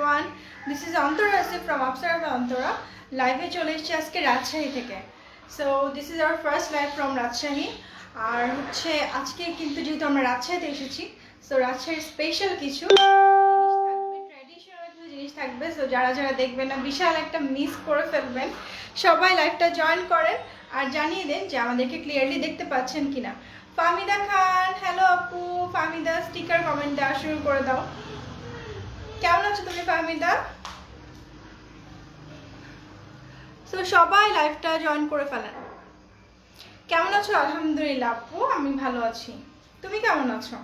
everyone. This is Antara Asif from Apsara Antara. Live এ চলে এসেছি আজকে রাজশাহী থেকে। So this is our first live from Rajshahi. আর হচ্ছে আজকে কিন্তু যেহেতু আমরা রাজশাহীতে এসেছি, সো রাজশাহীর স্পেশাল কিছু ট্র্যাডিশনাল কিছু জিনিস থাকবে। সো যারা যারা দেখবেন না বিশাল একটা মিস করে ফেলবেন। সবাই লাইভটা জয়েন করেন আর জানিয়ে দেন যে আমাদেরকে ক্লিয়ারলি দেখতে পাচ্ছেন কিনা। ফাহমিদা খান, হ্যালো আপু। ফাহমিদা স্টিকার কমেন্ট দেওয়া শুরু করে দাও। কেমন আছো তুমি ফাহমিদা? সো সবাই লাইভটা জয়েন করে ফেলেন। কেমন আছো? আলহামদুলিল্লাহ আপু, আমি ভালো আছি। তুমি কেমন আছো?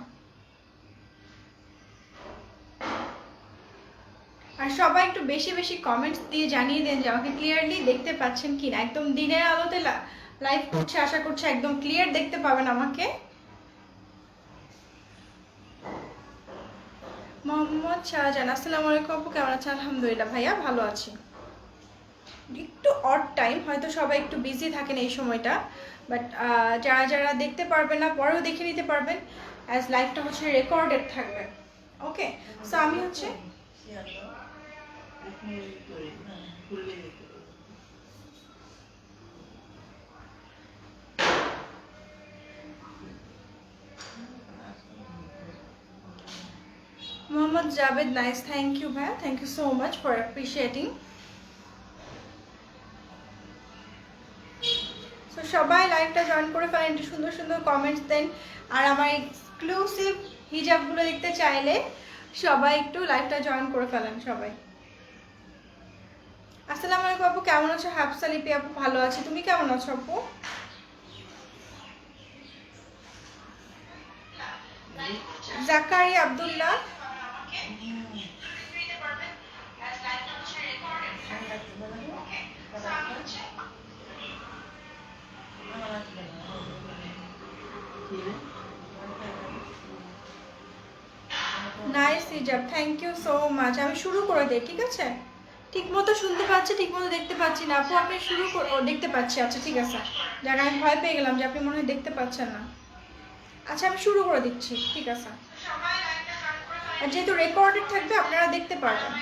আর সবাই একটু বেশি বেশি কমেন্টস দিয়ে জানিয়ে দেন যে আমাকে ক্লিয়ারলি দেখতে পাচ্ছেন কিনা। একদম দিনের আলোতে লাইভ করছে, আশা করছি একদম ক্লিয়ার দেখতে পাবেন আমাকে। মোহাম্মদ শাহজাহান, আসসালামু আলাইকুম আপু, কেমন আছেন? আলহামদুলিল্লাহ ভাইয়া ভালো আছি। একটু অড টাইম, হয়তো সবাই একটু বিজি থাকেন এই সময়টা, বাট যারা যারা দেখতে পারবেন না পরেও দেখে নিতে পারবেন, অ্যাজ লাইভটা হচ্ছে রেকর্ডেড থাকবে। ওকে, সো আমি হচ্ছে Mohammad Javed, nice, thank you ভাইয়া, thank you so much for appreciating. So সবাই লাইভটা জয়েন করে ফেলেন, একটু সুন্দর সুন্দর কমেন্টস দেন। আর আমার এক্সক্লুসিভ হিজাবগুলো দেখতে চাইলে সবাই একটু লাইভটা জয়েন করে ফেলেন সবাই। আসসালামু আলাইকুম আপু, কেমন আছো? হাফসা লিপি আপু, ভালো আছি। তুমি কেমন আছো আপু? জাকারিয়া আব্দুল্লাহ, নাইস হিজাব, থ্যাংক ইউ সো মাচ। আমি শুরু করে দিই, ঠিক আছে? ঠিক মতো শুনতে পাচ্ছি, ঠিক মতো দেখতে পাচ্ছি না আপু, আপনি শুরু দেখতে পাচ্ছি, আচ্ছা ঠিক আছে। যাক, আমি ভয় পেয়ে গেলাম যে আপনি মনে হয় দেখতে পাচ্ছেন না। আচ্ছা আমি শুরু করে দিচ্ছি, ঠিক আছে? আর যেহেতু রেকর্ডেড থাকবে আপনারা দেখতে পারবেন।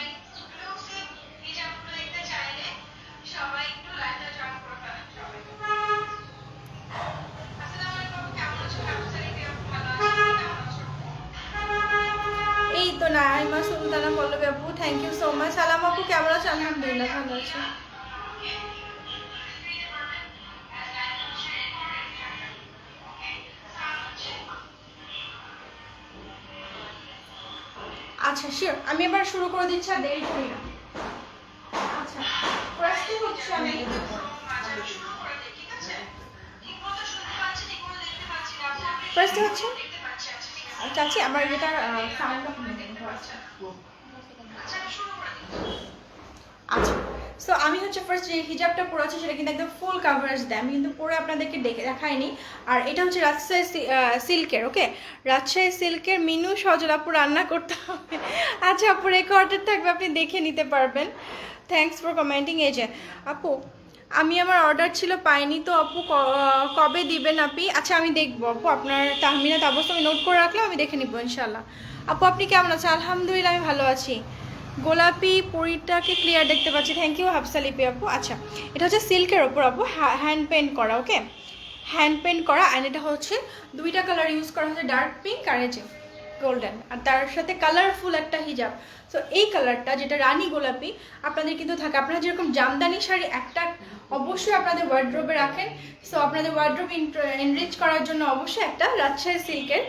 এই তো নাইমা সুলতানা পল্লবী আপু, থ্যাংক ইউ সো মাচ। সালাম আপু, কেমন আছো? আলহামদুলিল্লাহ ভালো আছি। আচ্ছা শিওর, আমি এবার শুরু করে দিচ্ছি, আর দেরি করি না। আচ্ছা ফার্স্টে হচ্ছে আমি ফার্স্টে হচ্ছে চাচ্ছি আমার যেটা সাউন্ড অফ। আচ্ছা, সো আমি হচ্ছে ফার্স্ট যে হিজাবটা পরে আছে সেটা কিন্তু একদম ফুল কাভারেজ দেয়, আমি কিন্তু পরে আপনাদেরকে দেখাইনি। আর এটা হচ্ছে রাজশাহী সিল্কের, ওকে? রাজশাহী সিল্কের মিনু সজল আপু, রান্না করতে হবে। আচ্ছা আপু, রেকর্ডেড থাকবে, আপনি দেখে নিতে পারবেন। Thanks for commenting. এই যে আপু, আমি আমার অর্ডার ছিল পাইনি, তো আপু কবে দিবেন আপনি? আচ্ছা আমি দেখবো আপু, আপনার তাহমিনা তাবস আমি নোট করে রাখলাম, আমি দেখে নিবো ইনশাল্লাহ। আপু আপনি কেমন আছেন? আলহামদুলিল্লাহ আমি ভালো আছি। গোলাপি পরিটাকে ক্লিয়ার দেখতে পাচ্ছি, থ্যাংক ইউ হাফসা লিপি আপু। আচ্ছা, এটা হচ্ছে সিল্কের ওপর আপু, হ্যান্ড পেন্ট করা, ওকে? হ্যান্ড পেন্ট করা, অ্যান্ড এটা হচ্ছে দুইটা কালার ইউজ করা হচ্ছে, ডার্ক পিঙ্ক আর এই যে গোল্ডেন, আর তার সাথে কালারফুল একটা হিজাব। সো এই কালারটা যেটা রানী গোলাপি আপনাদের কিন্তু থাকে, আপনারা যেরকম জামদানি শাড়ি একটা অবশ্যই আপনাদের ওয়ার্ড্রোবে রাখেন, সো আপনাদের ওয়ার্ড্রোব এনরিচ করার জন্য অবশ্যই একটা রাজশাহী সিল্কের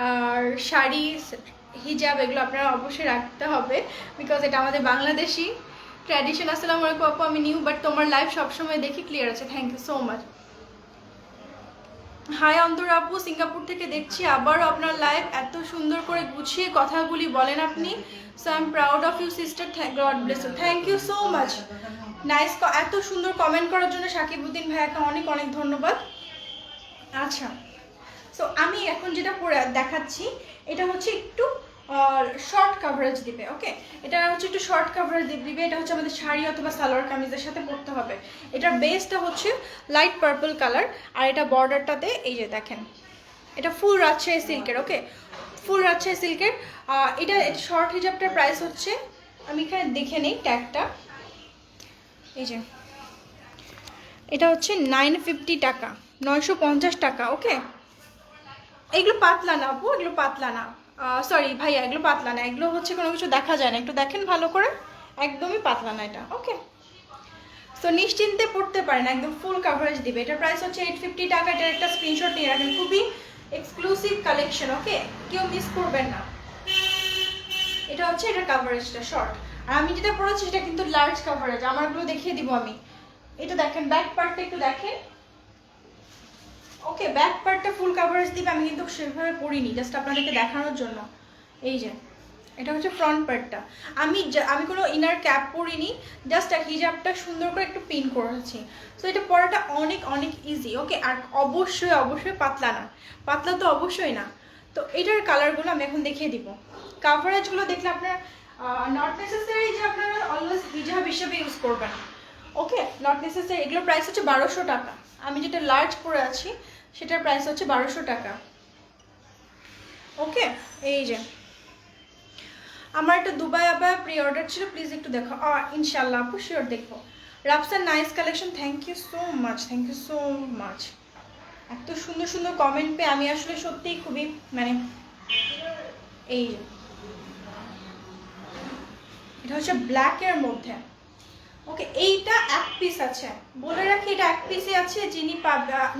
আর শাড়ি হিজাব এগুলো আপনারা অবশ্যই রাখতে হবে, বিকজ এটা আমাদের বাংলাদেশি ট্র্যাডিশন। আসসালামু আলাইকুম আপু, আমি নিউ বাট তোমার লাইভ সবসময় দেখি, ক্লিয়ার আছে, thank you so much. Hi Antara আপু, সিঙ্গাপুর থেকে দেখছি আবারও আপনার লাইভ, এত সুন্দর করে গুছিয়ে কথাগুলি বলেন আপনি। So I am proud of you sister, God bless you, thank you so much. Nice, এত সুন্দর কমেন্ট করার জন্য সাকিবউদ্দিন ভাইয়াকে অনেক অনেক ধন্যবাদ। আচ্ছা, সো আমি এখন যেটা পরে দেখাচ্ছি এটা হচ্ছে একটু শর্ট কাভারেজ দিবে, ওকে? এটা হচ্ছে একটু শর্ট কাভারেজ দিবে, এটা হচ্ছে আমাদের শাড়ি অথবা সালোয়ার কামিজের সাথে পরতে হবে। এটার বেসটা হচ্ছে লাইট পার্পল কালার, আর এটা বর্ডারটাতে এই যে দেখেন, এটা ফুল রাজশাহী সিল্কের, ওকে? ফুল রাজশাহী সিল্কের। এটা শর্ট হিজাবটার প্রাইস হচ্ছে আমি এখানে দেখে নিই ট্যাগটা। এই যে এটা হচ্ছে 950 টাকা, 950 টাকা। ওকে, এগুলো পাতলা না আপু, এগুলো পাতলা না, সরি ভাইয়া, এগুলো পাতলা না, এগুলো হচ্ছে কোনো কিছু দেখা যায় না, একটু দেখেন ভালো করে, একদমই পাতলা না এটা। ওকে, সো নিশ্চিন্তে পড়তে পারেন, একদম ফুল কাভারেজ দিবে। এটার প্রাইস হচ্ছে 850 টাকা। এটার একটা স্ক্রিনশট নিয়ে রাখেন, খুবই এক্সক্লুসিভ কালেকশন। ওকে, কেউ মিস করবেন না। এটা হচ্ছে এটার কাভারেজটা শর্ট, আর আমি যেটা পড়েছি সেটা কিন্তু লার্জ কাভারেজ। আমারগুলো দেখিয়ে দিব আমি। এটা দেখেন, ব্যাক পার্টটা একটু দেখেন। ওকে, ব্যাক পার্টটা ফুল কাভারেজ দিবে, আমি কিন্তু সেভাবে পড়িনি, জাস্ট আপনাদেরকে দেখানোর জন্য। এই যে এটা হচ্ছে ফ্রন্ট পার্টটা। আমি কোনো ইনার ক্যাপ পরিনি, জাস্ট হিজাবটা সুন্দর করে একটু পিন করেছি। সো এটা পরাটা অনেক অনেক ইজি। ওকে, আর অবশ্যই অবশ্যই পাতলা না, পাতলা তো অবশ্যই না। তো এটার কালারগুলো আমি এখন দেখিয়ে দিব। কাভারেজগুলো দেখলে আপনার নট নেসেসারি যে আপনারা অলওয়েজ হিজাব হিসেবে ইউজ করবেন। ওকে, নট নেসেসারি। এগুলোর প্রাইস হচ্ছে 1200 টাকা। আমি যেটা লার্জ পরে আছি সেটার প্রাইস হচ্ছে 1200 টাকা। ওকে, এই যে আমার একটা দুবাই আবার প্রি অর্ডার ছিল, প্লিজ একটু দেখো। ইনশাল্লাহ আপু, শিওর দেখবো। Rafsan nice collection, thank you so much, thank you so much. এত সুন্দর সুন্দর কমেন্ট পেয়ে আমি আসলে সত্যিই খুবই মানে, এই এটা হচ্ছে ব্ল্যাকের মধ্যে। ওকে, এইটা এক পিস আছে, বলে রাখি এটা এক পিসে আছে। যিনি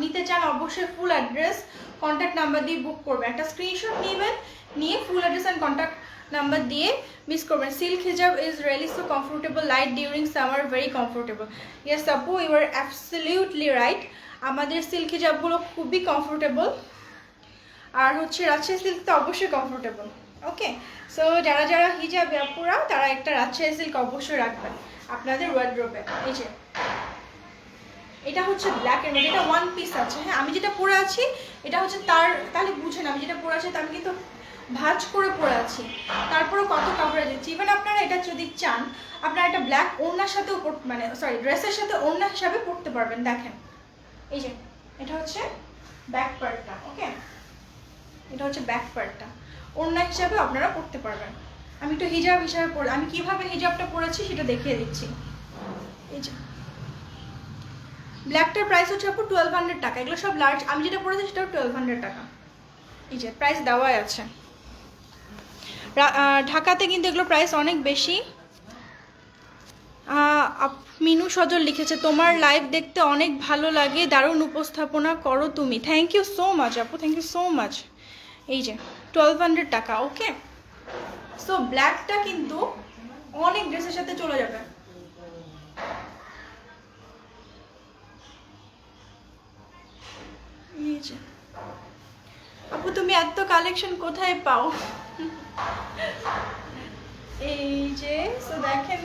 নিতে চান অবশ্যই ফুল অ্যাড্রেস কন্ট্যাক্ট নাম্বার দিয়ে বুক করবেন। একটা স্ক্রিনশট নেবেন, নিয়ে full address and contact number দিয়ে মিস করবেন। সিল্ক হিজাব is really so comfortable, light during summer, very comfortable. Yes আপু, ইউ আর অ্যাবসলিউটলি রাইট। আমাদের সিল্ক হিজাবগুলো খুবই কমফোর্টেবল, আর হচ্ছে রাজশাহী সিল্ক তো অবশ্যই কমফোর্টেবল। ওকে, সো যারা যারা হিজাব আপুরা তারা একটা রাজশাহী সিল্ক অবশ্যই রাখবেন আপনাদের ওয়ার্ডরোবে। এই যে এটা হচ্ছে ব্ল্যাকের মধ্যে, এটা ওয়ান পিস আছে। হ্যাঁ, আমি যেটা পরে আছি এটা হচ্ছে তাহলে বুঝেন আমি যেটা পরে আছি তা আমি কিন্তু ভাঁজ করে পরে আছি, তারপরে কত কাভারেজ দিচ্ছি। ইভেন আপনারা এটা যদি চান আপনারা একটা ব্ল্যাক ওড়নার সাথেও মানে সরি ড্রেসের সাথে ওড়না হিসাবে পরতে পারবেন। দেখেন, এই যে এটা হচ্ছে ব্যাক পার্টটা। ওকে, এটা হচ্ছে ব্যাক পার্টটা, ওড়না হিসাবে আপনারা পরতে পারবেন। আমি একটু হিজাব হিসাবে পরে, আমি কিভাবে হিজাবটা পরেছি সেটা দেখিয়ে দিচ্ছি। এই যে ব্ল্যাকটার প্রাইস হচ্ছে আপু 1200 টাকা। এগুলো সব লার্জ, আমি যেটা পরেছি সেটাও 1200 টাকা। এই যে প্রাইস দেওয়াই আছে। ঢাকাতে কিন্তু এগুলো প্রাইস অনেক বেশি। মিনু সজল লিখেছে, তোমার লাইভ দেখতে অনেক ভালো লাগে, দারুণ উপস্থাপনা করো তুমি। থ্যাংক ইউ সো মাচ আপু, থ্যাংক ইউ সো মাচ। এই যে 1200 টাকা। ওকে, সো ব্ল্যাকটা কিন্তু অনেক ড্রেসের সাথে চলে যাবে। আপু তুমি এত কালেকশন কোথায় পাও? এই যে সো দেখেন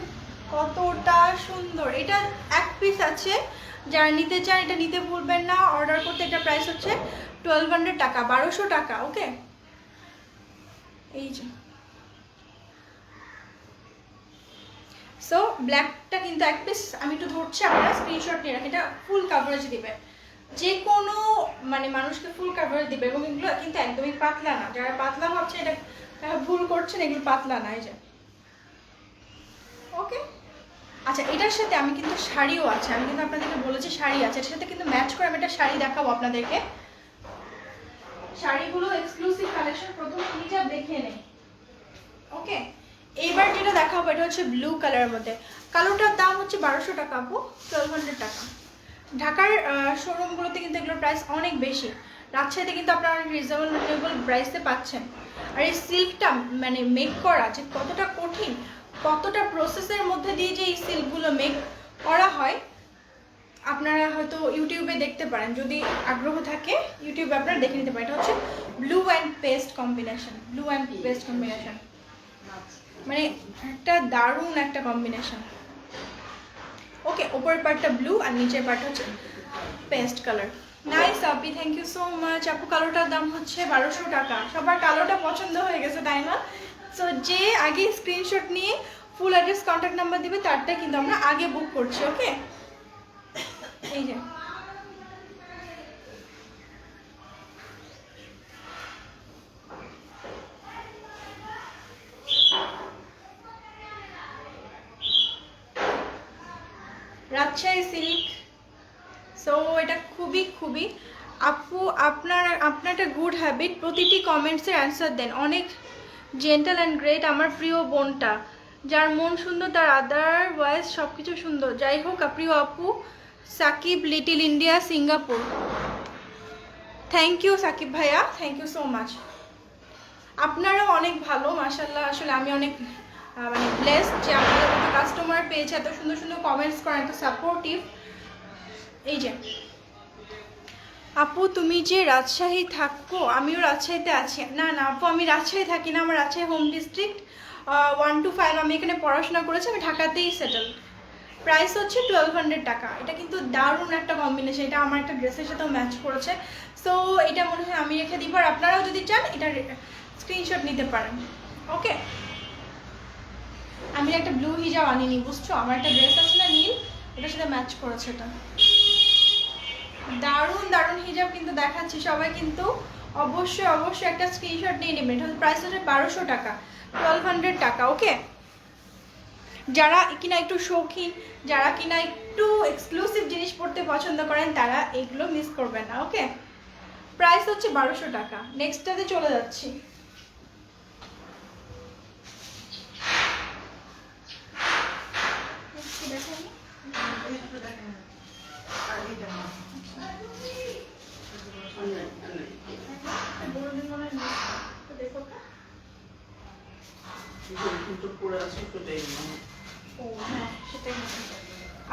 কতটা সুন্দর। এটা এক পিস আছে, যারা নিতে চান এটা নিতে ভুলবেন না অর্ডার করতে। এটা প্রাইস হচ্ছে 1200 টাকা, 1200 টাকা। ওকে, এই যে সো ব্ল্যাকটা কিন্তু এক পিস, আমি একটু ধরছি, আপনারা স্ক্রিনশট নিয়ে রাখেন। এটা ফুল কাভারেজ দিবে, যে কোনো মানে মানুষকে ফুল কাভারেজ দিবে, এবং এগুলো কিন্তু একদমই পাতলা না। যারা পাতলা ভাবছে এটা ভুল করছেন, এগুলো পাতলা না। এই যে ওকে, আচ্ছা এটার সাথে আমি কিন্তু শাড়িও আছে, আমি কিন্তু আপনাদেরকে বলেছি শাড়ি আছে, এটার সাথে কিন্তু ম্যাচ করে আমি একটা শাড়ি দেখাবো আপনাদেরকে। শাড়িগুলো এক্সক্লুসিভ কালেকশন, প্রথম হিজাব দেখিয়ে নেই। ওকে, এইবার যেটা দেখাবো এটা হচ্ছে ব্লু কালারের মধ্যে। কালোটার দাম হচ্ছে 1200 টাকা আপু, 1200 টাকা। ঢাকার শোরুমগুলোতে কিন্তু এগুলোর প্রাইস অনেক বেশি, রাজশাহীতে কিন্তু আপনারা অনেক রিজনেবল প্রাইসে পাচ্ছেন। আর এই সিল্কটা মানে মেক করা যে কতটা কঠিন, কতটা প্রসেসের মধ্যে দিয়ে যে এই সিল্কগুলো মেক করা হয়, আপনারা হয়তো ইউটিউবে দেখতে পারেন, যদি আগ্রহ থাকে ইউটিউবে আপনারা দেখে নিতে পারেন। এটা হচ্ছে blue and paste combination, blue and paste combination, মানে একটা দারুণ একটা কম্বিনেশন। ওকে, উপরের পার্টটা ব্লু আর নিচের পার্টটা হচ্ছে paste colour. Nice Api, thank you so much. আপু কালোটার দাম হচ্ছে 1200 টাকা। সবার কালোটা পছন্দ হয়ে গেছে তাই না? সো যে আগে স্ক্রিনশট নিয়ে ফুল অ্যাড্রেস কন্ট্যাক্ট নাম্বার দিবে তারটা কিন্তু আমরা আগে বুক করছি। ওকে, এই যে রাজশাহী সিল্ক। সো এটা খুবই খুবই, আপু আপনার একটা গুড হ্যাবিট, প্রতিটি কমেন্টসের অ্যান্সার দেন, অনেক জেন্টাল অ্যান্ড গ্রেট। আমার প্রিয় বোনটা, যার মন সুন্দর তার আদারওয়াইজ সব কিছু সুন্দর। যাই হোক প্রিয় আপু Sakib, little India, Singapore. Thank you Sakib ভাইয়া, থ্যাংক ইউ সো মাচ। আপনারাও অনেক ভালো মাশাল্লাহ। আসলে আমি অনেক মানে ব্লেসড যে আপনাদের মতো কাস্টমার পেয়েছে, এত সুন্দর সুন্দর কমেন্টস করেন, এত সাপোর্টিভ। এই যে আপু তুমি যে রাজশাহী থাকো, আমিও রাজশাহীতে আছি। না না আপু, আমি রাজশাহী থাকি না, আমার রাজশাহী হোম ডিস্ট্রিক্ট 1 to 5। আমি এখানে পড়াশোনা করেছি, আমি ঢাকাতেই সেটেল। প্রাইস হচ্ছে 1200 টাকা। এটা কিন্তু দারুণ একটা কম্বিনেশন, এটা আমার একটা ড্রেসের সাথেও ম্যাচ করেছে। সো এটা মনে হয় আমি রেখে দিব, আর আপনারাও যদি চান এটা স্ক্রিনশট নিতে পারেন। ওকে, আমি একটা ব্লু হিজাব আনিনি, বুঝছো? আমার একটা ড্রেস আছে না নীল, ওটার সাথে ম্যাচ করেছে। এটা দারুণ দারুণ হিজাব কিন্তু দেখাচ্ছি, সবাই কিন্তু অবশ্যই অবশ্যই একটা স্ক্রিনশট নিয়ে নেবেন। এটা প্রাইস হচ্ছে 1200 টাকা, 1200 টাকা। ওকে, যারা কিনা একটু শৌখিন, যারা কিনা একটু এক্সক্লুসিভ জিনিস পড়তে পছন্দ করেন, তারা এগুলো মিস করবেন না। ওকে, প্রাইস হচ্ছে 1200 টাকা। নেক্সটটাতে চলে যাচ্ছি।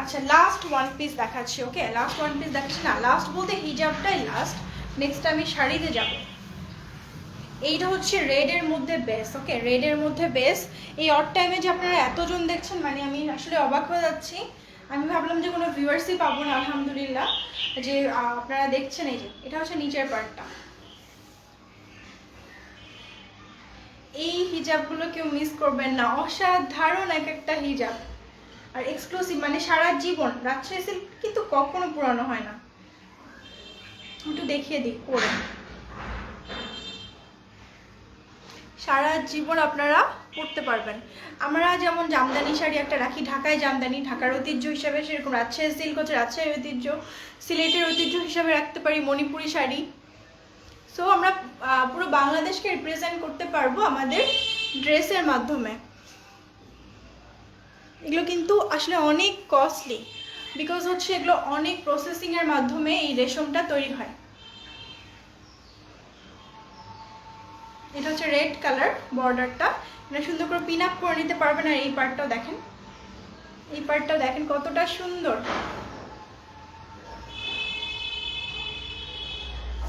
আচ্ছা, লাস্ট ওয়ান পিস দেখাচ্ছি। ওকে, লাস্ট ওয়ান পিস দেখাচ্ছি, না লাস্ট বলতে হিজাবটাই লাস্ট। নেক্সট আমি শাড়িতে যাব। এইটা হচ্ছে রেডের মধ্যে বেস। ওকে, রেডের মধ্যে বেস। এই অড টাইমে যে আপনারা এতজন দেখছেন, মানে আমি আসলে অবাক হয়ে যাচ্ছি। আমি ভাবলাম যে কোনো ভিউয়ার্সই পাবো না, আলহামদুলিল্লাহ যে আপনারা দেখছেন। এই যে এটা হচ্ছে নিচের পার্টটা। এই হিজাবগুলো কেউ মিস করবেন না, অসাধারণ এক একটা হিজাব, আর এক্সক্লুসিভ, মানে সারা জীবন। রাজশাহী সিল্ক কিন্তু কখনো পুরানো হয় না। একটু দেখিয়ে দিই পরে, সারা জীবন আপনারা পরতে পারবেন। আমরা যেমন জামদানি শাড়ি একটা রাখি, ঢাকায় জামদানি, ঢাকার ঐতিহ্য হিসাবে, সেরকম রাজশাহী সিল্ক হচ্ছে রাজশাহীর ঐতিহ্য, সিলেটের ঐতিহ্য হিসাবে রাখতে পারি মণিপুরি শাড়ি। সো আমরা পুরো বাংলাদেশকে রিপ্রেজেন্ট করতে পারবো আমাদের ড্রেসের মাধ্যমে। এগুলো কিন্তু আসলে অনেক কস্টলি, বিকজ হচ্ছে এগুলো অনেক প্রসেসিংয়ের মাধ্যমে এই রেশমটা তৈরি হয়। এটা হচ্ছে রেড কালার বর্ডারটা, এটা সুন্দর করে পিন আপ করে নিতে পারবেন। আর এই পার্টটাও দেখেন, এই পার্টটাও দেখেন কতটা সুন্দর।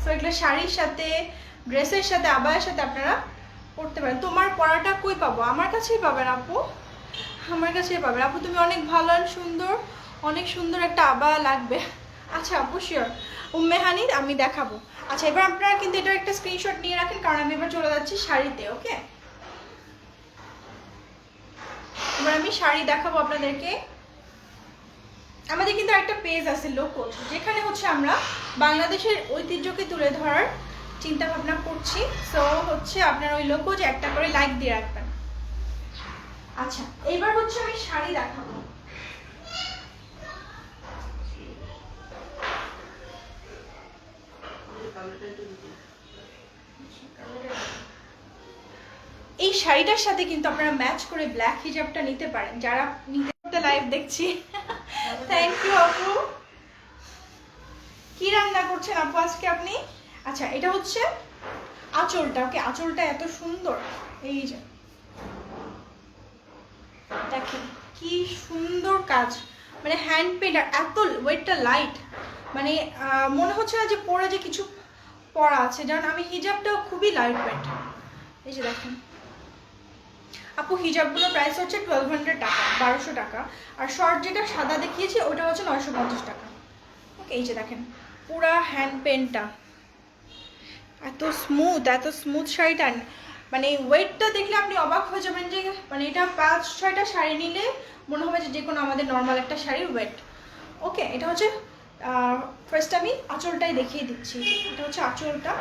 সো এগুলো শাড়ির সাথে, ড্রেসের সাথে, আবায়ের সাথে আপনারা পরতে পারেন। তোমার পরাটা কই পাবো? আমার কাছেই পাবেন আপু, আমার কাছেই পাবেন আপু। তুমি অনেক ভালো আর সুন্দর, অনেক সুন্দর একটা আবায়া লাগবে। আচ্ছা আপু শিওর, উম্মেহানি আমি দেখাবো। আচ্ছা, এবার আপনারা কিন্তু এটার একটা স্ক্রিনশট নিয়ে রাখেন, কারণ আমি এবার চলে যাচ্ছি শাড়িতে। ওকে, এবার আমি শাড়ি দেখাবো আপনাদেরকে। আমাদের কিন্তু একটা পেজ আছে লোকজ, যেখানে হচ্ছে আমরা বাংলাদেশের ঐতিহ্যকে তুলে ধরার চিন্তা ভাবনা করছি। সো হচ্ছে আপনারা ওই লোকজ একটা করে লাইক দিয়ে রাখবেন। আচ্ছা, এবার হচ্ছে আমি শাড়ি দেখাবো। এই শাড়িটার সাথে কিন্তু আপনারা ম্যাচ করে ব্ল্যাক হিজাবটা নিতে পারেন, যারা নিতে লাইভ দেখছি। থ্যাংক ইউ আপু। কি রান্না করছেন আপু আজকে আপনি? আচ্ছা, এটা হচ্ছে আঁচলটা। ওকে, আঁচলটা এত সুন্দর, এই যে দেখেন কি সুন্দর কাজ, মানে হ্যান্ড পেইন্ট, আর এত ওয়েটটা লাইট, মানে মনে হচ্ছে না যে পরে যে কিছু পরা আছে। যেমন আমি হিজাবটাও খুবই লাইট ওয়েট। এই যে দেখেন আপু, হিজাবগুলোর প্রাইস হচ্ছে 1200 টাকা, 1200 টাকা। আর শর্ট যেটা সাদা দেখিয়েছি ওটা হচ্ছে 950 টাকা। ওকে, এই যে দেখেন পুরা হ্যান্ড পেনটা, এত স্মুথ শাড়িটা, মানে ওয়েটটা দেখলে আপনি অবাক হয়ে যাবেন যে মানে এটা 5-6টা শাড়ি নিলে মনে হবে যে কোনো আমাদের নর্মাল একটা শাড়ির ওয়েট। ওকে, এটা হচ্ছে ফার্স্ট আমি আঁচলটাই দেখিয়ে দিচ্ছি। এটা হচ্ছে আঁচলটা,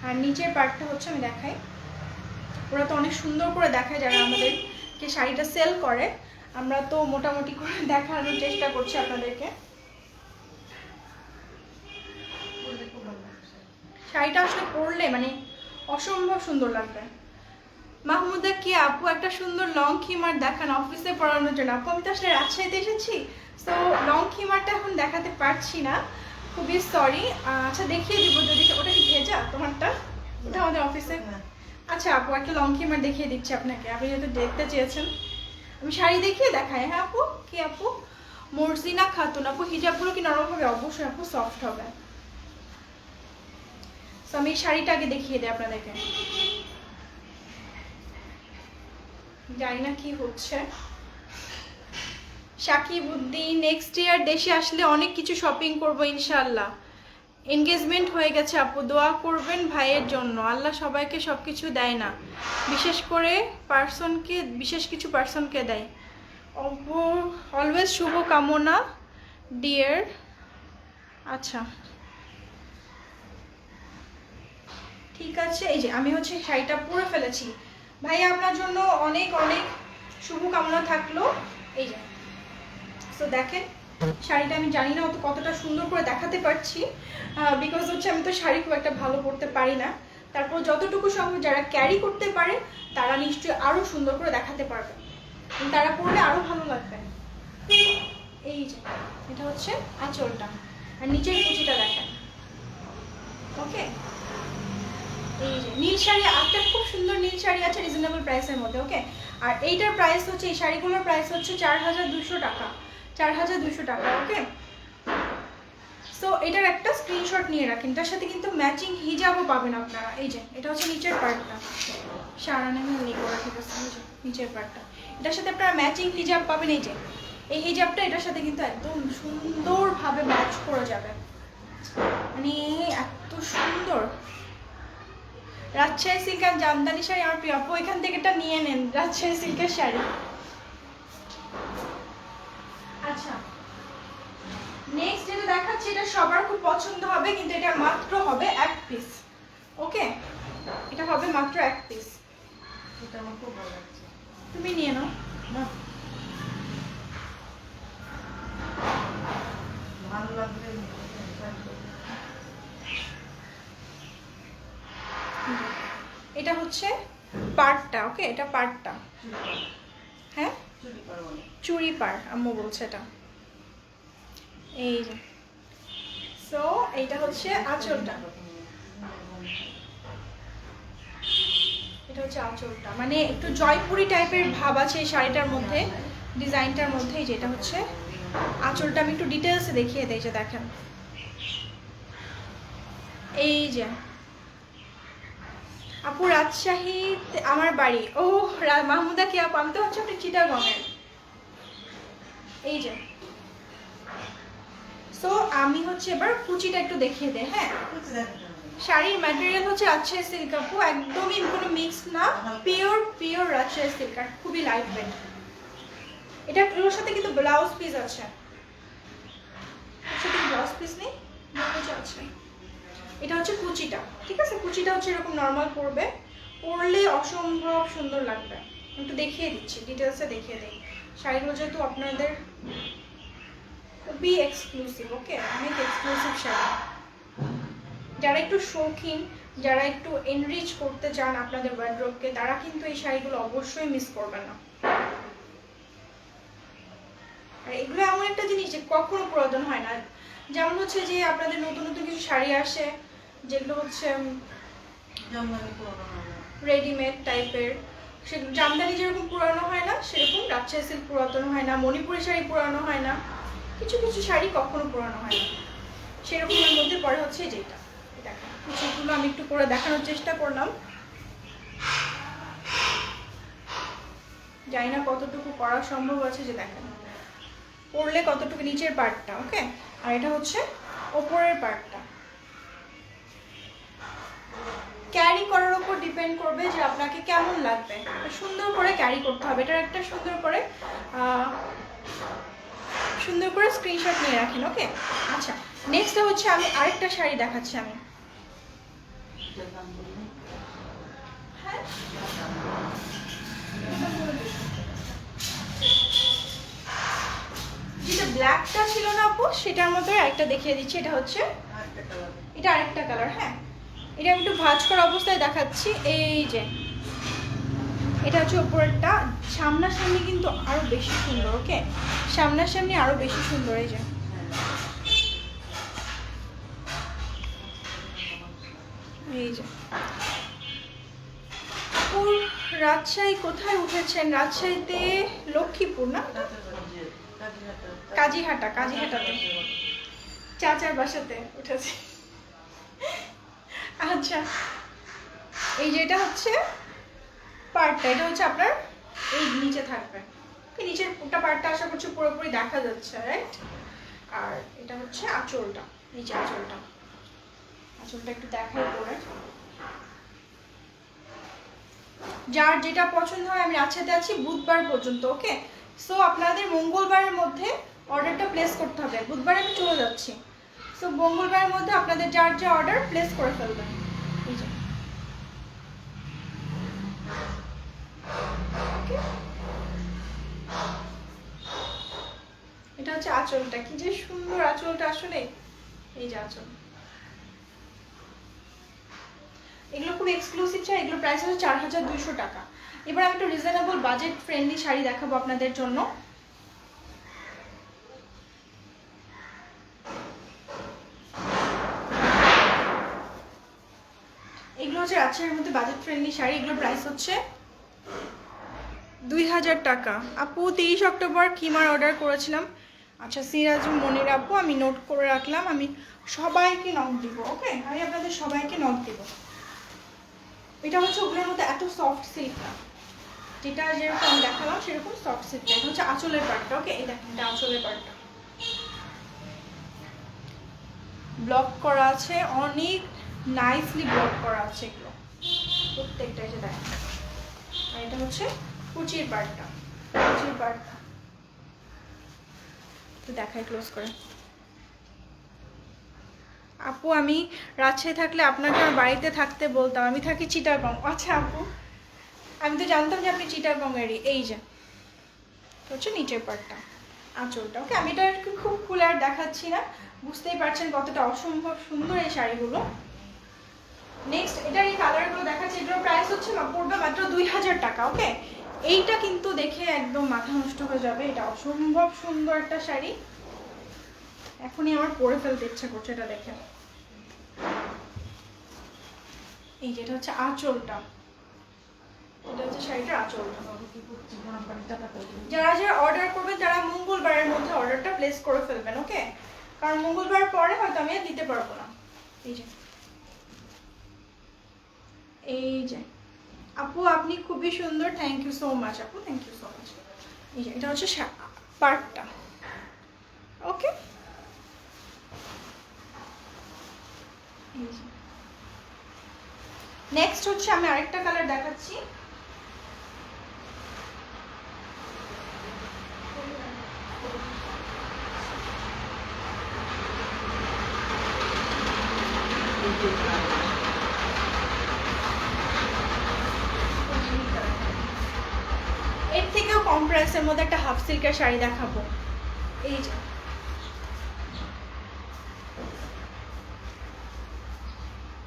আর নিচের পার্টটা হচ্ছে আমি দেখাই। ওরা তো অনেক সুন্দর করে দেখায় যারা আমাদেরকে শাড়িটা সেল করে। আমরা তো মোটামুটি করে দেখানোর চেষ্টা করছি আপনাদেরকে। শাড়িটা আসলে পরলে মানে অসম্ভব সুন্দর লাগবে। মাহমুদা কি আপু একটা সুন্দর লং খিমার দেখান অফিসে পরানোর জন্য। আপু আমি তো আসলে রাজশাহীতে এসেছি, তো লং খিমারটা এখন দেখাতে পারছি না, খুবই সরি। আচ্ছা দেখিয়ে দিব যদি। ওটা কি ভেজা তোমারটা? ওটা আমাদের অফিসে। আচ্ছা আপু একটা লং খিমার দেখিয়ে দিচ্ছি আপনাকে, আপনি যেহেতু দেখতে চেয়েছেন। আমি শাড়ি দেখিয়ে দেখাই। হ্যাঁ আপু, কি আপু? মর্জিনা খাতুন আপু, হিজাবগুলো কি নরম হবে? অবশ্যই আপু, সফট হবে। তো আমি শাড়িটা আগে দেখিয়ে দিই আপনাদেরকে। জানি না কি হচ্ছে। সাকিব উদ্দিন, নেক্সট ইয়ার দেশে আসলে অনেক কিছু শপিং করবো ইনশাল্লাহ। এনগেজমেন্ট হয়ে গেছে আপু, দোয়া করবেন ভাইয়ের জন্য। আল্লাহ সবাইকে সব কিছু দেয় না, বিশেষ কিছু পার্সনকে দেয়। অলওয়েজ শুভ কামনা ডিয়ার। আচ্ছা ঠিক আছে, এই যে আমি হচ্ছে শাড়িটা পরে ফেলেছি। ভাইয়া আপনার জন্য অনেক অনেক শুভকামনা থাকলো। এই যে তো দেখেন শাড়িটা, আমি জানি না কতটা সুন্দর করে দেখাতে পারছি, বিকজ হচ্ছে আমি তো শাড়ি খুব একটা ভালো পরতে পারি না। তারপর যতটুকু সম্ভব যারা ক্যারি করতে পারে তারা নিশ্চয়ই আরো সুন্দর করে দেখাতে পারবে, তারা পরলে আরো ভালো লাগবে। এই যে এটা হচ্ছে আঁচলটা, আর নিচের কুচিটা দেখেন। ওকে, এই যে নীল শাড়ি, একটা খুব সুন্দর নীল শাড়ি আছে রিজনেবল প্রাইসের মধ্যে। ওকে, আর এইটার প্রাইস হচ্ছে, এই শাড়িগুলোর প্রাইস হচ্ছে 4200 টাকা, 4200 টাকা। ওকে, সো এটার একটা স্ক্রিনশট নিয়ে রাখেন। এটার সাথে কিন্তু ম্যাচিং হিজাবও পাবেন আপনারা। এই যে এটা হচ্ছে নিচের পার্টটা, সারানে মিলি করে ঠিক আছে, নিচের পার্টটা, এটার সাথে আপনারা ম্যাচিং হিজাব পাবেন। এই যে এই হিজাবটা এটার সাথে কিন্তু একদম সুন্দরভাবে ম্যাচ করে যাবে, মানে এত সুন্দর। রাজশাহী সিল্ক আর জামদানি শাড়ি আমার প্রিয় আপু, এখান থেকে এটা নিয়ে নেন, রাজশাহী সিল্কের শাড়ি। আচ্ছা নেক্সট যেটা দেখাচ্ছি, এটা সবার খুব পছন্দ হবে, কিন্তু এটা মাত্র হবে এক পিস। ওকে, এটা হবে মাত্র এক পিস। এটা আমার খুব ভালো লাগছে, তুমি নিয়ে নাও না, ভালো লাগবে। এটা হচ্ছে পাড়টা। ওকে, এটা পাড়টা, হ্যাঁ চুড়ি পাড় আম্মু বলছে এটা। এই যে সো এইটা হচ্ছে আঁচলটা, এটা হচ্ছে আঁচলটা, মানে একটু জয়পুরি টাইপের ভাব আছে এই শাড়িটার মধ্যে, ডিজাইনটার মধ্যে। এই যে এটা হচ্ছে আঁচলটা, আমি একটু ডিটেলসে দেখিয়ে দিই। যে দেখেন এই যে আপু রাজশাহী আমার বাড়ি। ও মাহমুদা কি আপু, আমি তো হচ্ছে আপনি চিটাগংয়ের। এই যে সো আমি হচ্ছে এবার কুচিটা একটু দেখিয়ে দেয়। হ্যাঁ, শাড়ির ম্যাটেরিয়াল হচ্ছে রাজশাহী সিল্ক আপু, একদমই কোনো মিক্স না, পিওর রাজশাহী সিল্ক, আর খুবই লাইট ওয়েট। এটা এর সাথে কিন্তু ব্লাউজ পিস আছে, সাথে ব্লাউজ পিস নেই, ব্লাউজ আছে। এটা হচ্ছে কুচিটা, ঠিক আছে, কুচিটা হচ্ছে এরকম নর্মাল পরবে, পরলে অসম্ভব সুন্দর লাগবে। একটু দেখিয়ে দিচ্ছি, ডিটেলসে দেখিয়ে দিই। শাড়িগুলো যেহেতু আপনাদের খুবই এক্সক্লুসিভ, ওকে, অনেক এক্সক্লুসিভ শাড়ি। যারা একটু শৌখিন, যারা একটু এনরিচ করতে চান আপনাদের ওয়ার্ড্রোবকে, তারা কিন্তু এই শাড়িগুলো অবশ্যই মিস করবেন না। আর এগুলো এমন একটা জিনিস যে কখনো প্রয়োজন হয় না। যেমন হচ্ছে যে আপনাদের নতুন নতুন কিছু শাড়ি আসে যেগুলো হচ্ছে রেডিমেড টাইপের, সে জামদানি যেরকম পুরানো হয় না, সেরকম রাজশাহী সিল্ক পুরাতন হয় না, মণিপুরি শাড়ি পুরানো হয় না, কিছু কিছু শাড়ি কখনো পুরানো হয় না, সেরকমের মধ্যে পড়ে হচ্ছে যেটা। সেগুলো আমি একটু করে দেখানোর চেষ্টা করলাম, জানি না কতটুকু করা সম্ভব আছে। যে দেখেন পরলে কতটুকু নিচের পার্টটা। ওকে, আর এটা হচ্ছে ওপরের পার্টটা। ক্যারি করার উপর ডিপেন্ড করবে যে আপনাকে কেমন লাগবে, সুন্দর করে ক্যারি করতে হবে। এটার একটা সুন্দর করে স্ক্রিনশট নিয়ে রাখেন। ওকে, আচ্ছা নেক্সট হচ্ছে আমি আরেকটা শাড়ি দেখাচ্ছি। আমি যেটা ব্ল্যাকটা ছিল না আপু সেটার মতো আরেকটা দেখিয়ে দিচ্ছি। এটা হচ্ছে এটা আরেকটা কালার। হ্যাঁ, এটা আমি একটু ভাঁজ করা অবস্থায় দেখাচ্ছি। এই যে এটা হচ্ছে উপরেরটা, সামনাসামনি কিন্তু আরো বেশি সুন্দর। ওকে, সামনাসামনি আরো বেশি সুন্দর। এই যে এই যে রাজশাহী কোথায় উঠেছেন? রাজশাহীতে লক্ষ্মীপুর না, কাজীহাটাতে চাচার বাসাতে উঠেছে। আচ্ছা, এই যে এটা হচ্ছে পার্টটা, এটা হচ্ছে আপনার এই নিচে থাকবে। নিচের পুরোটা পার্টটা আশা করছি পুরোপুরি দেখা যাচ্ছে, রাইট? আর এটা হচ্ছে আঁচলটা, এই যে আঁচলটা একটু দেখাই পরে। যার যেটা পছন্দ হয়, আমি রাজশাহীতে আছি বুধবার পর্যন্ত। ওকে, সো আপনাদের মঙ্গলবারের মধ্যে অর্ডারটা প্লেস করতে হবে। বুধবার আমি চলে যাচ্ছি, সো মঙ্গলবারের মধ্যে আপনাদের যার যে অর্ডার প্লেস করে ফেলবেন। এই যে এটা হচ্ছে আঁচলটা, কি যে সুন্দর আঁচলটা আসলে। এই যে আঁচল, এগুলো খুব এক্সক্লুসিভ শাড়ি, এগুলো প্রাইস হচ্ছে 4200 টাকা। এবার আমি একটু রিজনেবল বাজেট ফ্রেন্ডলি শাড়ি দেখাবো আপনাদের জন্য। এগুলো হচ্ছে রাজশাহীর মধ্যে বাজেট ফ্রেন্ডলি শাড়ি, এগুলো প্রাইস হচ্ছে 2000 টাকা। আপু 30 অক্টোবর কিমার অর্ডার করেছিলাম। আচ্ছা সিরাজুল মনির আপু, আমি নোট করে রাখলাম, আমি সবাইকে নক দিব। ওকে, আমি আপনাদের সবাইকে নক দিব। এটা হচ্ছে ওগুলোর মধ্যে এত সফট সিল্ক না, যেটা যেরকম দেখালাম সেরকম সফট সিল্ক। এটা হচ্ছে আঁচলের পার্টটা। ওকে, এই দেখেন এটা আঁচলের পার্টটা ব্লক করা আছে, অনেক নাইসলি ব্লক করা আছে এগুলো প্রত্যেকটা। এসে দেখেন, আর এটা হচ্ছে কুচির পার্টটা, তো দেখাই ক্লোজ করে। আপু আমি রাজশাহী থাকলে আপনাকে আমার বাড়িতে থাকতে বলতাম, আমি থাকি চিটাগং। আচ্ছা আপু, আমি তো জানতাম যে আপনি চিটাগংয়েরই। এই যে হচ্ছে নিচের পার্টটা, আঁচলটা। ওকে, আমি এটা খুব খুলে আর দেখাচ্ছি না, বুঝতেই পারছেন কতটা অসম্ভব সুন্দর এই শাড়িগুলো। নেক্সট এটার এই কালারগুলো দেখাচ্ছি, এটার প্রাইস হচ্ছে পড়বে মাত্র 2000 টাকা। ওকে, এইটা কিন্তু দেখে একদম মাথা নষ্ট হয়ে যাবে, এটা অসম্ভব সুন্দর একটা শাড়ি। এখনই আমার পরে ফেলতে ইচ্ছা করছে এটা দেখে। এই যেটা হচ্ছে আঁচলটা, এটা হচ্ছে শাড়িটার আঁচলটা। যারা যারা অর্ডার করবেন তারা মঙ্গলবারের মধ্যে অর্ডারটা প্লেস করে ফেলবেন। ওকে, কারণ মঙ্গলবার পরে হয়তো আমি আর দিতে পারবো না। এই যে আপু আপনি খুবই সুন্দর, থ্যাংক ইউ সো মাচ আপু, থ্যাংক ইউ সো মাচ। এই যে এটা হচ্ছে পার্টটা। ওকে, নেক্সট হচ্ছে আমি আরেকটা কালার দেখাচ্ছি। এর থেকেও কম প্রাইসের মধ্যে একটা হাফ সিল্কের শাড়ি দেখাবো। এই যে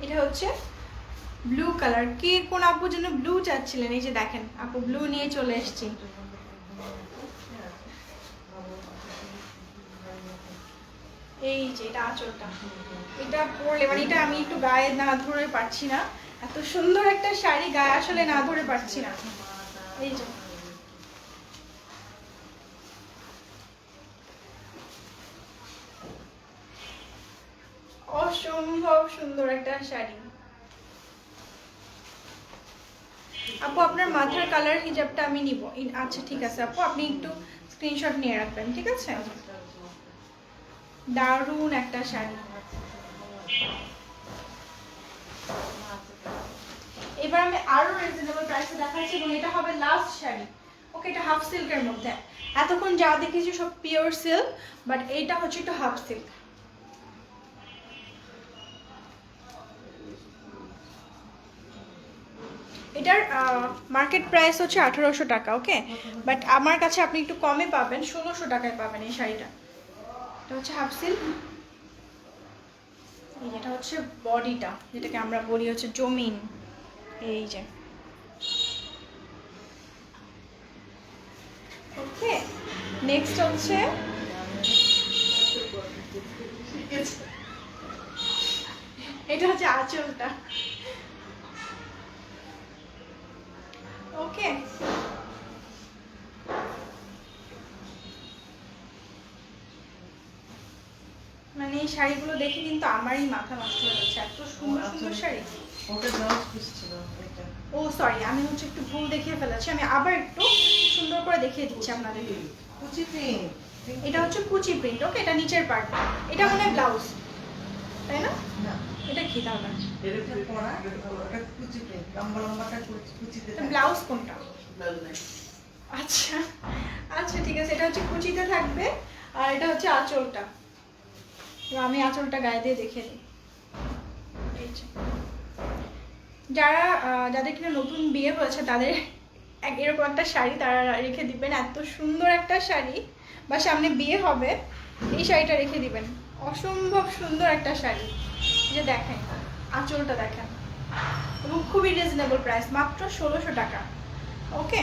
এটা হচ্ছে ব্লু কালার। কে কোন আপুর জন্য ব্লু চাচ্ছিলেন? এই যে দেখেন আপু ব্লু নিয়ে চলে এসেছি। এই যে এটা আঁচলটা, এটা পরলে মানে এটা আমি একটু গায়ে না ধরে পারছি না, এত সুন্দর একটা শাড়ি গায়ে আসলে না ধরে পারছি না। এই যে অসম্ভব সুন্দর একটা শাড়ি। আপু আপনার মাথার কালার হিজাবটা আমি নিব। আচ্ছা ঠিক আছে আপু, আপনি একটু স্ক্রিনশট নিয়ে রাখবেন, ঠিক আছে? দারুণ একটা শাড়ি। এবার আমি আরো রিজনেবল প্রাইসে দেখাচ্ছি এবং এটা হবে লাস্ট শাড়ি। ওকে, এটা হাফ সিল্কের মধ্যে। এতক্ষণ যা দেখেছি সব পিওর সিল্ক, বাট এইটা হচ্ছে একটু হাফ সিল্ক। এটার মার্কেট প্রাইস হচ্ছে 1800 টাকা, ওকে, বাট আমার কাছে আপনি একটু কমে পাবেন, 1600 টাকায় পাবেন এই শাড়িটা। এটা হচ্ছে হাফ সিল্ক, এটা হচ্ছে বডিটা, যেটাকে আমরা বলি হচ্ছে জমিন। এই যে, ওকে, নেক্সট হচ্ছে এটা হচ্ছে আঁচলটা, ওকে। মানে এই শাড়িগুলো দেখে কিন্তু আমারই মাথা নষ্ট হয়ে যাচ্ছে, এত সুন্দর সুন্দর শাড়ি। ও সরি, আমি হচ্ছে একটু ভুল দেখিয়ে ফেলেছি, আমি আবার একটু সুন্দর করে দেখিয়ে দিচ্ছি আপনাদেরকে। এটা হচ্ছে কুচি প্রিন্ট, ওকে, এটা নিচের পার্ট, এটা মনে হয় ব্লাউজ, তাই না? এটা কি তাহলে ব্লাউজ কোনটা? আচ্ছা আচ্ছা, ঠিক আছে, এটা হচ্ছে কুচিতে থাকবে, আর এটা হচ্ছে আঁচলটা। আমি আঁচলটা গায়ে দিয়ে দেখিয়ে দিই। যারা যাদের কিনা নতুন বিয়ে হয়েছে তাদের এরকম একটা শাড়ি তারা রেখে দিবেন, এত সুন্দর একটা শাড়ি, বা সামনে বিয়ে হবে এই শাড়িটা রেখে দিবেন, অসম্ভব সুন্দর একটা শাড়ি। যে দেখেন আঁচলটা দেখেন, এবং খুবই রিজনেবল প্রাইস, মাত্র 1600 টাকা, ওকে।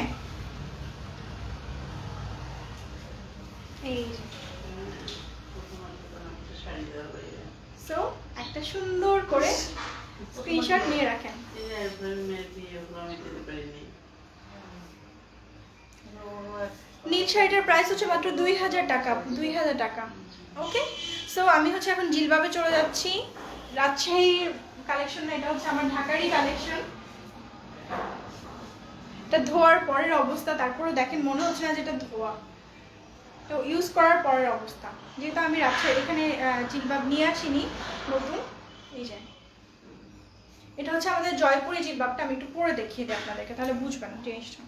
এই সো একটা সুন্দর করে স্ক্রিনশট নিয়ে রাখেন। নীল শাড়িটার প্রাইস হচ্ছে মাত্র 2000 টাকা, 2000 টাকা, ওকে। সো আমি হচ্ছে এখন জিলবাবে চলে যাচ্ছি, রাজশাহীর কালেকশন না, এটা হচ্ছে আমার ঢাকারই কালেকশন। এটা ধোয়ার পরের অবস্থা, তারপরে দেখেন মনে হচ্ছে না যেটা ধোয়া, তো ইউজ করার পরের অবস্থা, যেহেতু আমি রাজশাহী এখানে জিলবাব নিয়ে আসিনি নতুন। এই যে এটা হচ্ছে আমাদের জয়পুরি জিলবাবটা, আমি একটু পরে দেখিয়ে দিই আপনাদেরকে, তাহলে বুঝবেন জিনিসটা।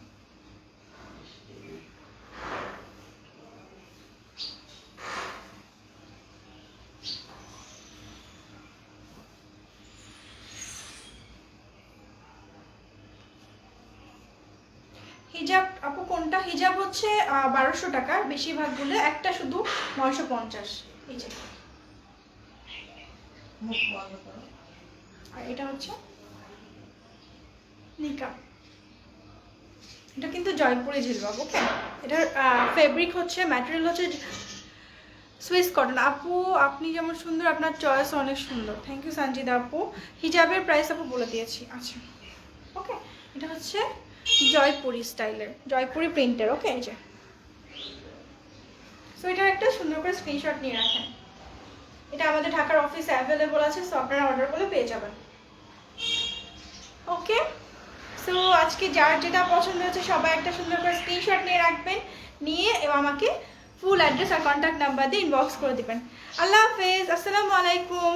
হিজাব আপু কোনটা? হিজাব হচ্ছে 1200 টাকা বেশিরভাগগুলো, একটা শুধু 950। এই যে, আর এটা হচ্ছে নিকাব, এটা কিন্তু জয়পুরি জিলবাব, ওকে। এটার ফেব্রিক হচ্ছে, ম্যাটেরিয়াল হচ্ছে সুইস কটন। আপু আপনি যেমন সুন্দর, আপনার চয়েস অনেক সুন্দর, থ্যাংক ইউ সঞ্জিদা আপু। হিজাবের প্রাইস আপু বলে দিয়েছি, আচ্ছা, ওকে। এটা হচ্ছে জয়পুরি স্টাইলের, জয়পুরি প্রিন্টের, ওকে। এই যে, সো এটা একটা সুন্দর করে স্ক্রিনশট নিয়ে রাখেন, এটা আমাদের ঢাকার অফিসে অ্যাভেলেবল আছে, সো আপনারা অর্ডার করলে পেয়ে যাবেন, ওকে। সো আজকে যার যেটা পছন্দ হচ্ছে সবাই একটা সুন্দর করে স্ক্রিনশট নিয়ে রাখবেন, নিয়ে এবং আমাকে ফুল অ্যাড্রেস আর কন্ট্যাক্ট নাম্বার দিয়ে ইনবক্স করে দিবেন। আল্লাহ হাফেজ, আসসালামু আলাইকুম।